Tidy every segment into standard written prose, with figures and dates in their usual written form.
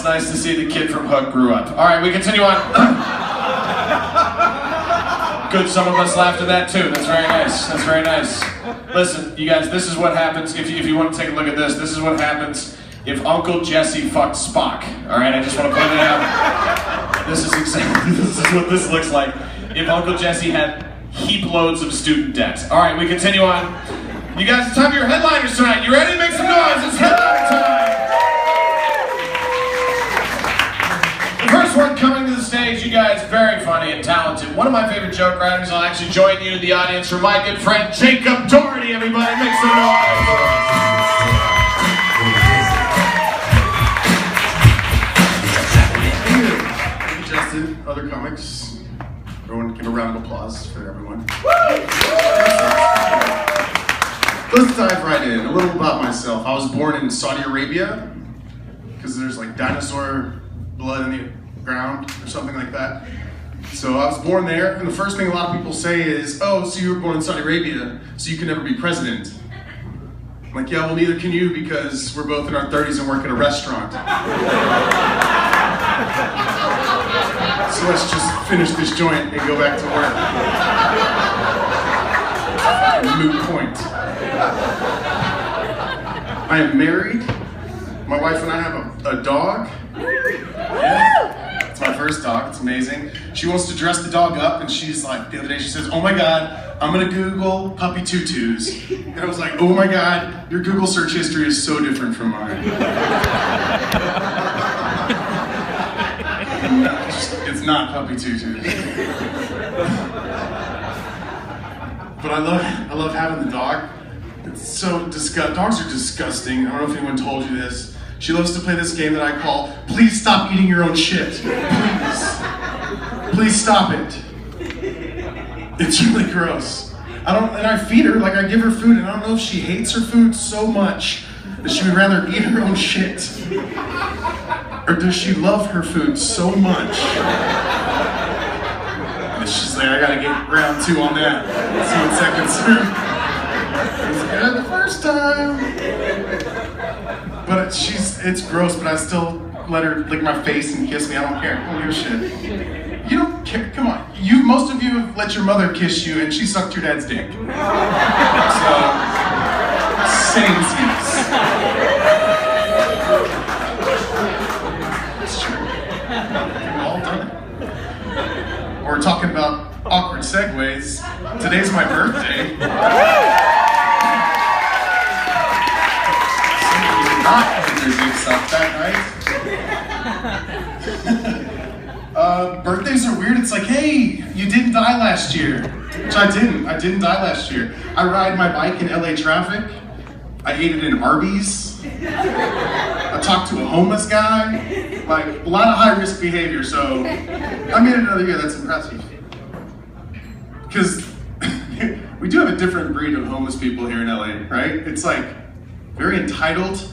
It's nice to see the kid from Hook grew up. All right, we continue on. Good, some of us laughed at that too. That's very nice. That's very nice. Listen, you guys, this is what happens if you want to take a look at this. This is what happens if Uncle Jesse fucked Spock. All right, I just want to point it out. This is what this looks like if Uncle Jesse had heap loads of student debt. All right, we continue on. You guys, it's time for your headliners tonight. You ready? Make some noise. It's headliner time. The first one coming to the stage, you guys, very funny and talented. One of my favorite joke writers. I'll actually join you in the audience for my good friend Jacob Daugherty. Everybody, make some noise. Other comics. Everyone give a round of applause for everyone. Let's dive right in. A little about myself. I was born in Saudi Arabia because there's like dinosaur blood in the ground or something like that. So I was born there, and the first thing a lot of people say is, oh, so you were born in Saudi Arabia, so you can never be president. I'm like, yeah, well, neither can you because we're both in our 30s and work at a restaurant. So let's just finish this joint and go back to work. Moot point. I am married. My wife and I have a dog. Yeah. It's my first dog. It's amazing. She wants to dress the dog up, and she's like, the other day she says, oh my God, I'm gonna Google puppy tutus. And I was like, oh my God, your Google search history is so different from mine. It's not puppy tutus. But I love having the dog. It's so disgusting. Dogs are disgusting. I don't know if anyone told you this. She loves to play this game that I call, please stop eating your own shit. Please. Please stop it. It's really gross. And I feed her, like I give her food, and I don't know if she hates her food so much that she would rather eat her own shit. Or does she love her food so much? And she's like, I gotta get round 2 on that. Let's see what seconds through. It's like, the first time. But it's gross, but I still let her lick my face and kiss me. I don't care. I don't give a shit. You don't care. Come on. Most of you have let your mother kiss you and she sucked your dad's dick. So, samesies. It's true. We've all done it. We're talking about awkward segues. Today's my birthday. Not your big stuff that night. Birthdays are weird. It's like, hey, you didn't die last year. Which I didn't. I didn't die last year. I ride my bike in LA traffic. I ate it in Arby's. I talked to a homeless guy. Like, a lot of high-risk behavior, so I made it another year. That's impressive. Because we do have a different breed of homeless people here in LA, right? It's like very entitled,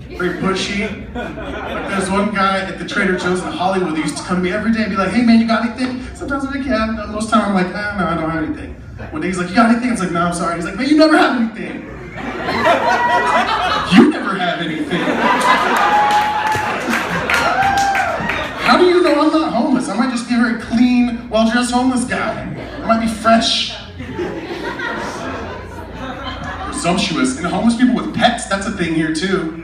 very pushy. Like there's one guy at the Trader Joe's in Hollywood who used to come to me every day and be like, hey man, you got anything? Sometimes I'm like, yeah. Most of the time I'm like, no, I don't have anything. One day he's like, you got anything? I was like, no, I'm sorry. He's like, man, you never have anything. You never have anything. How do you know I'm not homeless? I might just be a very clean, well-dressed homeless guy. I might be fresh. Presumptuous. And homeless people with pets, that's a thing here too.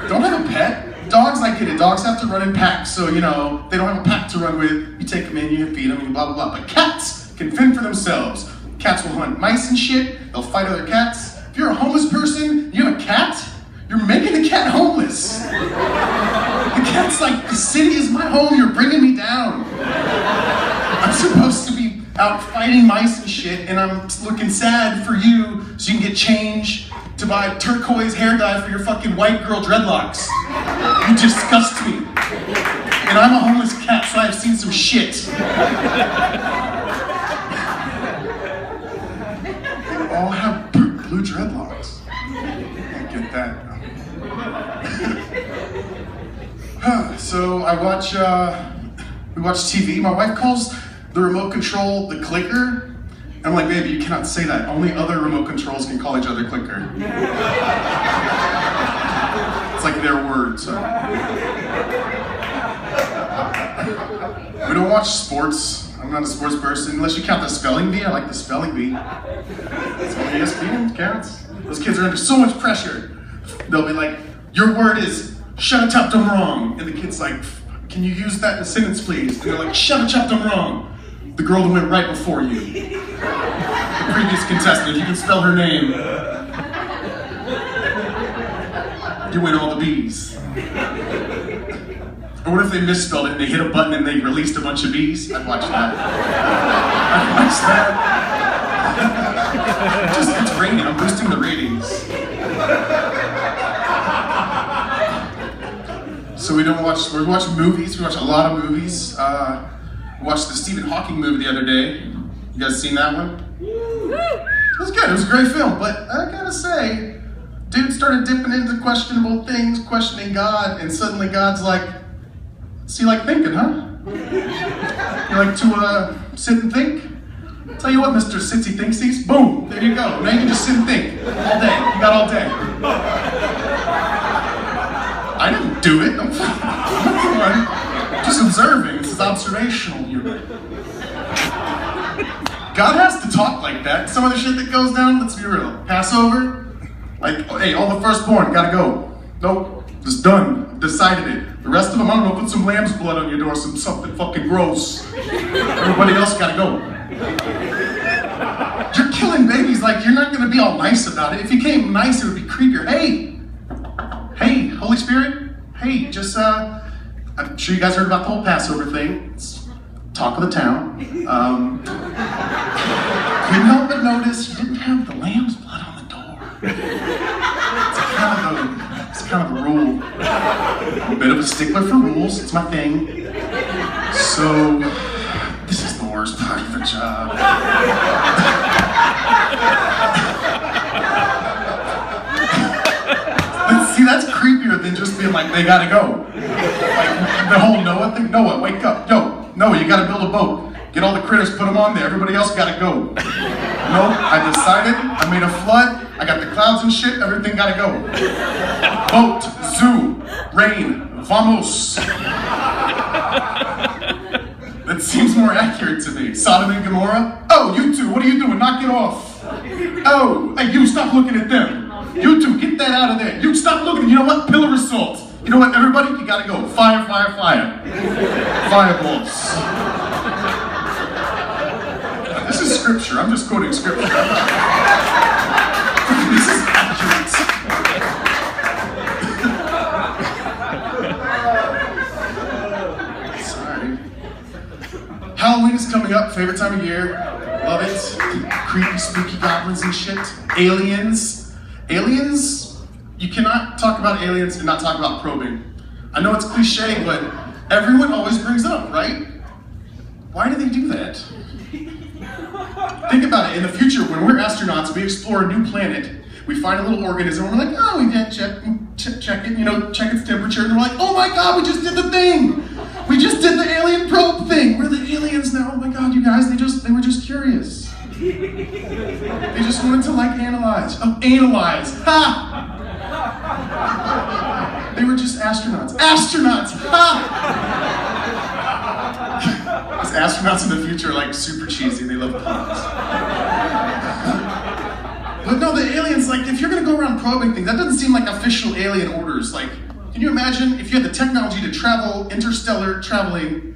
Don't have a pet. Dogs, I get it. Dogs have to run in packs, so they don't have a pack to run with. You take them in, you feed them, and blah, blah, blah. But cats can fend for themselves. Cats will hunt mice and shit. They'll fight other cats. If you're a homeless person, you have a cat, you're making the cat homeless. The cat's like, the city is my home, you're bringing me down. I'm supposed to be out fighting mice and shit, and I'm looking sad for you so you can get change to buy turquoise hair dye for your fucking white girl dreadlocks. You disgust me. And I'm a homeless cat, so I've seen some shit. They all have blue dreadlocks. I get that. So we watch TV. My wife calls the remote control the clicker. I'm like, baby, you cannot say that. Only other remote controls can call each other clicker. It's like their word, so. watch sports. I'm not a sports person, unless you count the spelling bee. I like the spelling bee. It's on ESPN, counts. Those kids are under so much pressure. They'll be like, your word is shut-a-chop-dum wrong. And the kid's like, can you use that in a sentence, please? And they're like, shut-a-chop-dum wrong. The girl that went right before you. The previous contestant, if you can spell her name, you win all the bees. Or what if they misspelled it and they hit a button and they released a bunch of bees? I'd watch that. I'd watch that. Just, it's raining, I'm boosting the ratings. So we watch movies, we watch a lot of movies. We watched the Stephen Hawking movie the other day. You guys seen that one? It was good, it was a great film, but I gotta say, dude started dipping into questionable things, questioning God, and suddenly God's like, so you like thinking, huh? You like to sit and think? Tell you what, Mr. Sitsy Thinksies, boom, there you go. Now you can just sit and think all day. You got all day. I didn't do it. I'm just observing. This is observational humor. God has to talk like that. Some of the shit that goes down, let's be real. Passover, like, hey, all the firstborn, gotta go. Nope, just done. Decided it. The rest of them, I'm gonna put some lamb's blood on your door, something fucking gross. Everybody else gotta go. You're killing babies, like you're not gonna be all nice about it. If you came nice, it would be creepier. Hey, Holy Spirit, hey, just, I'm sure you guys heard about the whole Passover thing. It's talk of the town. Couldn't help but notice you didn't have the lamb's blood on the door. It's kind of the rule. I'm a bit of a stickler for rules, it's my thing. So, this is the worst part of the job. See, that's creepier than just being like, they gotta go. Like, the whole Noah thing, Noah, wake up. Yo, Noah, you gotta build a boat. Get all the critters, put them on there, everybody else gotta go. No, I decided, I made a flood, I got the clouds and shit, everything gotta go. Boat, zoo, rain, vamos. That seems more accurate to me. Sodom and Gomorrah? Oh, you two, what are you doing? Knock it off. Oh, hey, you, stop looking at them. You two, get that out of there. You stop looking, you know what? Pillar of salt. You know what, everybody, you gotta go. Fire, fire, fire. Fireballs. This is scripture, I'm just quoting scripture. This is accurate. Sorry. Halloween is coming up, favorite time of year. Love it. Creepy, spooky goblins and shit. Aliens. Aliens, you cannot talk about aliens and not talk about probing. I know it's cliche, but everyone always brings it up, right? Why do they do that? Think about it, in the future, when we're astronauts, we explore a new planet, we find a little organism, and we're like, oh, we did check it, you know, check its temperature, and we're like, oh my god, we just did the thing! We just did the alien probe thing! We're the aliens now, oh my god, you guys, they were just curious. They just wanted to, like, analyze. Oh, analyze! Ha! They were just astronauts. Astronauts! Ha! Because astronauts in the future are, like, super cheesy. They love puns. But no, the aliens, like, if you're gonna go around probing things, that doesn't seem like official alien orders. Like, can you imagine if you had the technology to travel, interstellar traveling,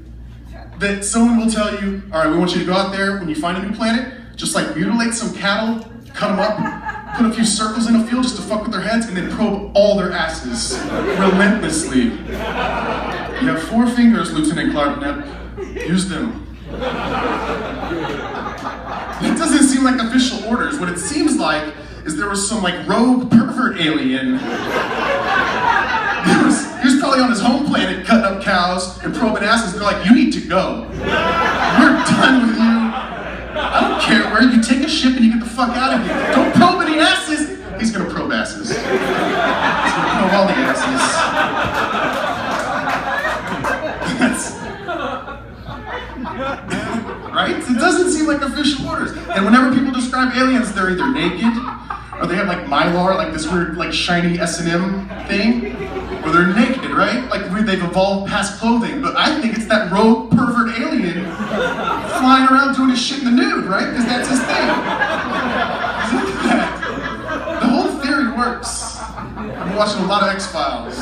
that someone will tell you, all right, we want you to go out there when you find a new planet, just like mutilate some cattle, cut them up, put a few circles in a field just to fuck with their heads, and then probe all their asses relentlessly. You have 4 fingers, Lieutenant Clark. Now, use them. It doesn't seem like official orders. What it seems like is there was some like rogue pervert alien. He was probably on his home planet cutting up cows and probing asses. They're like, you need to go. We're done with you. I don't care where, you take a ship and you get the fuck out of here. Don't probe any asses. He's gonna probe asses. He's gonna probe all the asses. Right? It doesn't seem like official orders. And whenever people describe aliens, they're either naked, or they have like mylar, like this weird like shiny S&M thing, or they're naked, right? Like they've evolved past clothing. But I think it's that rogue pervert alien flying around doing his shit in the nude, right? Because that's his thing. Look at that. The whole theory works. I've been watching a lot of X-Files.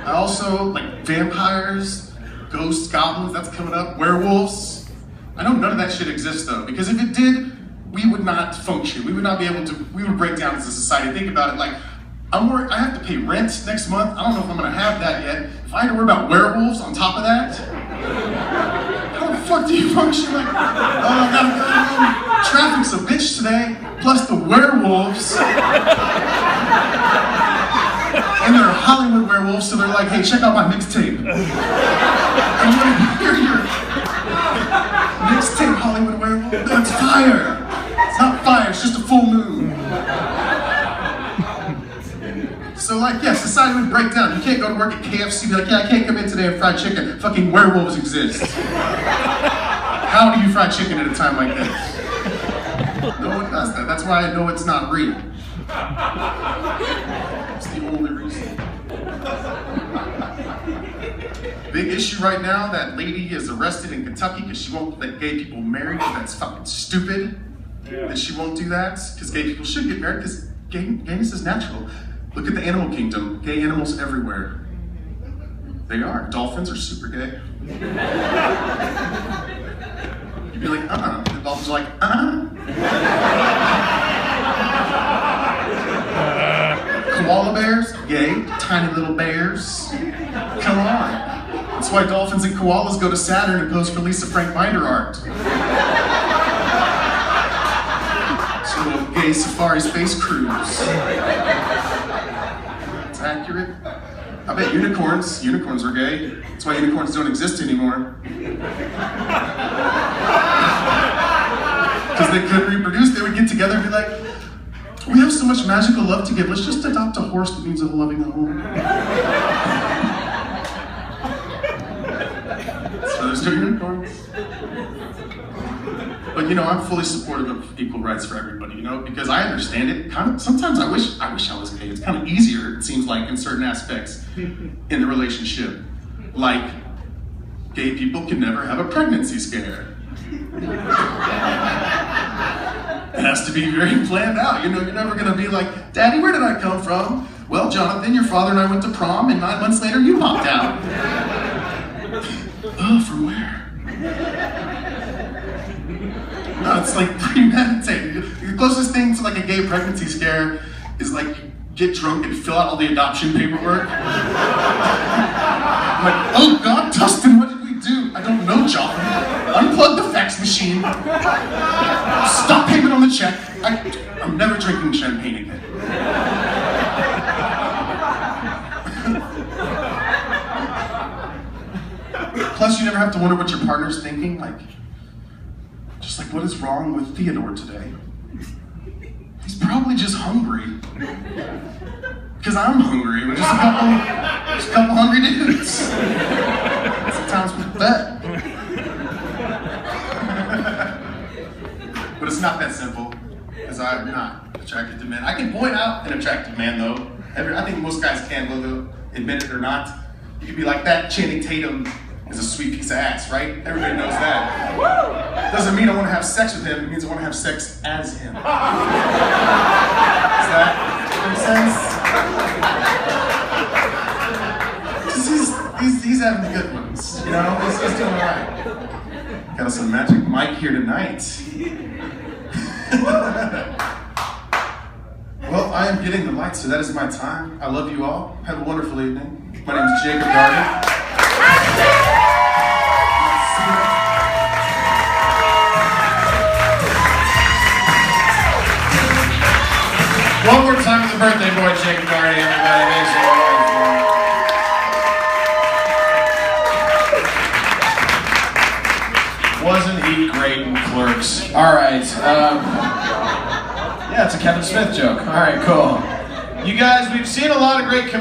I also like vampires, ghosts, goblins, that's coming up, werewolves. I know none of that shit exists though, because if it did, we would not function. We would not be able to, we would break down as a society. Think about it, like, I have to pay rent next month. I don't know if I'm gonna have that yet. If I had to worry about werewolves on top of that, how the fuck do you function? Like, oh, I gotta go home. Traffic's a bitch today, plus the werewolves. And they're Hollywood werewolves, so they're like, hey, check out my mixtape. I want to hear your mixtape, Hollywood werewolf. No, it's fire. It's not fire, it's just a full moon. So like, yeah, society would break down. You can't go to work at KFC and be like, yeah, I can't come in today and fry chicken. Fucking werewolves exist. How do you fry chicken at a time like this? No one does that. That's why I know it's not real. It's the only reason. Big issue right now, that lady is arrested in Kentucky because she won't let gay people marry. That's fucking stupid. Yeah. That she won't do that, because gay people should get married, because gayness is natural. Look at the animal kingdom, gay animals everywhere. They are. Dolphins are super gay. You'd be like, The dolphins are like, Koala bears, gay, tiny little bears. Come on. That's why dolphins and koalas go to Saturn and pose for Lisa Frank Binder art. It's a little gay safari space cruise. It's accurate. I bet unicorns are gay. That's why unicorns don't exist anymore. Because they couldn't reproduce, they would get together and be like, we have so much magical love to give, let's just adopt a horse that means a loving home. So there's no unicorns. But you know, I'm fully supportive of equal rights for everybody, you know, because I understand it. Sometimes I wish I was gay. It's kind of easier, it seems like, in certain aspects in the relationship. Like, gay people can never have a pregnancy scare. It has to be very planned out. You know, you're never gonna be like, Daddy, where did I come from? Well, Jonathan, your father and I went to prom, and 9 months later, you popped out. Oh, from where? No, it's like premeditated. The closest thing to like a gay pregnancy scare is like you get drunk and fill out all the adoption paperwork. I'm like, oh God, Dustin, what did we do? I don't know, John. Unplug the fax machine. Stop payment on the check. I'm never drinking champagne again. Plus, you never have to wonder what your partner's thinking. Like, just like, what is wrong with Theodore today? He's probably just hungry. Because I'm hungry. We're just a couple hungry dudes. Sometimes we bet. But it's not that simple, because I'm not attracted to men. I can point out an attractive man, though. I think most guys can, whether admit it or not. You can be like, that Channing Tatum is a sweet piece of ass, right? Everybody knows that. Doesn't mean I want to have sex with him, it means I want to have sex as him. Does that make sense? He's having the good ones, you know? He's doing all right. Got us a magic mic here tonight. Well, I am getting the light, so that is my time. I love you all. Have a wonderful evening. My name is Jacob Daugherty. One more time for the birthday boy, Jacob Daugherty, everybody. Makes it Wasn't he great in Clerks? All right. Yeah, it's a Kevin Smith joke. All right, cool. You guys, we've seen a lot of great comedians.